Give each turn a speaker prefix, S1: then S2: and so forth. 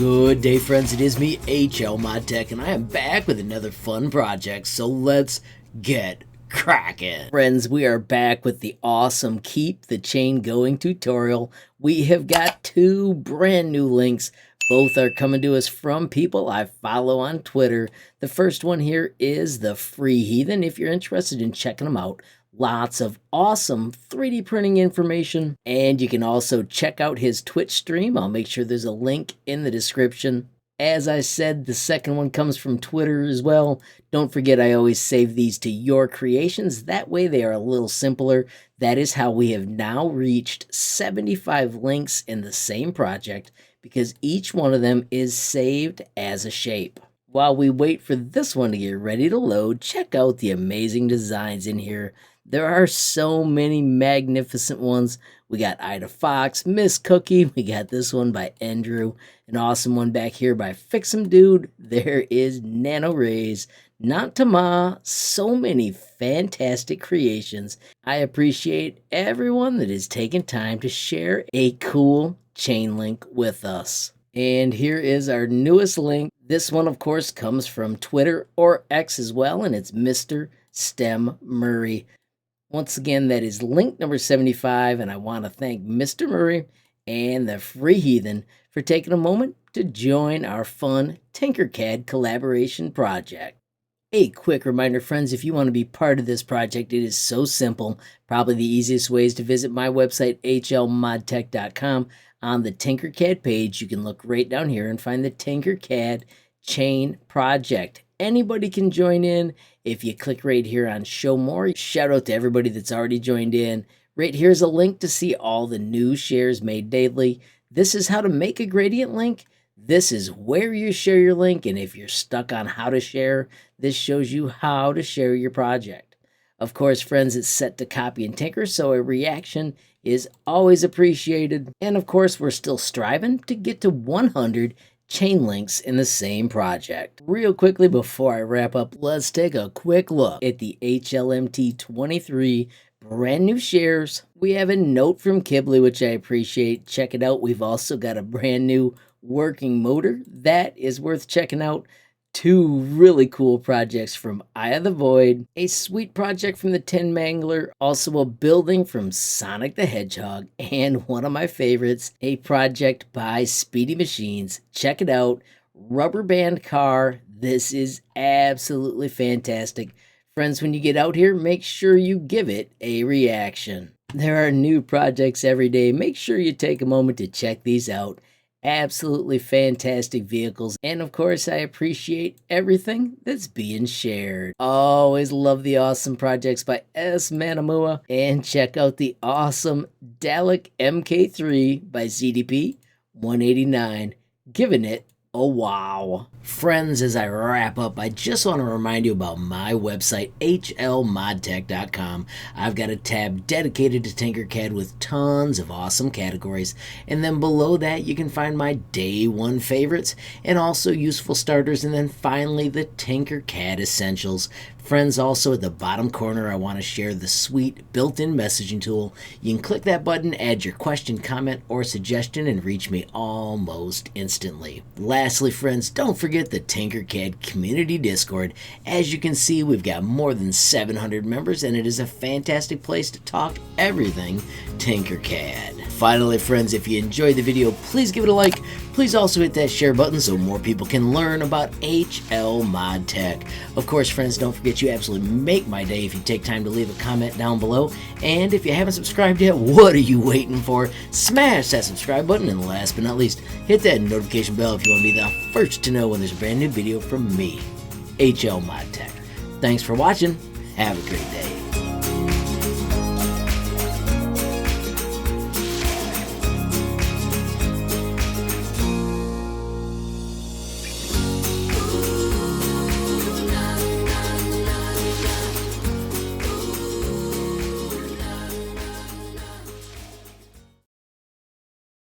S1: Good day, friends. It is me, HLModTech, and I am back with another fun project, so let's get cracking. Friends, we are back with the awesome Keep the Chain Going tutorial. We have got two brand new links. Both are coming to us from people I follow on Twitter. The first one here is the Free Heathen. If you're interested in checking them out, lots of awesome 3D printing information, and you can also check out his Twitch stream. I'll make sure there's a link in the description. As I said, the second one comes from Twitter as well. Don't forget, I always save these to your creations. That way they are a little simpler. That is how we have now reached 75 links in the same project, because each one of them is saved as a shape. While we wait for this one to get ready to load, check out the amazing designs in here. There are so many magnificent ones. We got Ida Fox, Miss Cookie. We got this one by Andrew. An awesome one back here by Fix'em Dude. There is Nano Rays, Nantama. So many fantastic creations. I appreciate everyone that is taking time to share a cool chain link with us. And here is our newest link. This one, of course, comes from Twitter or X as well, and it's Mr. Stem Murray. Once again, that is link number 75, and I want to thank Mr. Murray and the Free Heathen for taking a moment to join our fun Tinkercad collaboration project. A quick reminder, friends, if you want to be part of this project, it is so simple. Probably the easiest way is to visit my website, HLModTech.com. On the Tinkercad page, you can look right down here and find the Tinkercad Chain Project. Anybody can join in. If you click right here on Show More, shout out to everybody that's already joined in. Right here's a link to see all the new shares made daily. This is how to make a gradient link. This is where you share your link, and if you're stuck on how to share, this shows you how to share your project. Of course, friends, it's set to copy and tinker, so a reaction is always appreciated. And of course, we're still striving to get to 100 chain links in the same project. Real quickly before I wrap up, let's take a quick look at the HLMT23 brand new shares. We have a note from Kibley, which I appreciate. Check it out. We've also got a brand new working motor that is worth checking out. Two really cool projects from Eye of the Void, a sweet project from the Tin Mangler, also a building from Sonic the Hedgehog, and one of my favorites, a project by Speedy Machines. Check it out. Rubber Band Car. This is absolutely fantastic. Friends, when you get out here, make sure you give it a reaction. There are new projects every day. Make sure you take a moment to check these out. Absolutely fantastic vehicles, and of course I appreciate everything that's being shared. Always love the awesome projects by S. Manamua, and check out the awesome Dalek MK3 by ZDP 189, giving it a wow. Friends, as I wrap up, I just want to remind you about my website, HLModTech.com. I've got a tab dedicated to Tinkercad with tons of awesome categories. And then below that, you can find my day one favorites and also useful starters. And then finally, the Tinkercad essentials. Friends, also at the bottom corner, I want to share the sweet built-in messaging tool. You can click that button, add your question, comment, or suggestion, and reach me almost instantly. Lastly, friends, don't forget the Tinkercad Community Discord. As you can see, we've got more than 700 members, and it is a fantastic place to talk everything Tinkercad. Finally, friends, if you enjoyed the video, please give it a like. Please also hit that share button so more people can learn about HLModTech. Of course, friends, don't forget you absolutely make my day if you take time to leave a comment down below. And if you haven't subscribed yet, what are you waiting for? Smash that subscribe button, and last but not least, hit that notification bell if you want to be the first to know when there's a brand new video from me, HLModTech. Thanks for watching. Have a great day.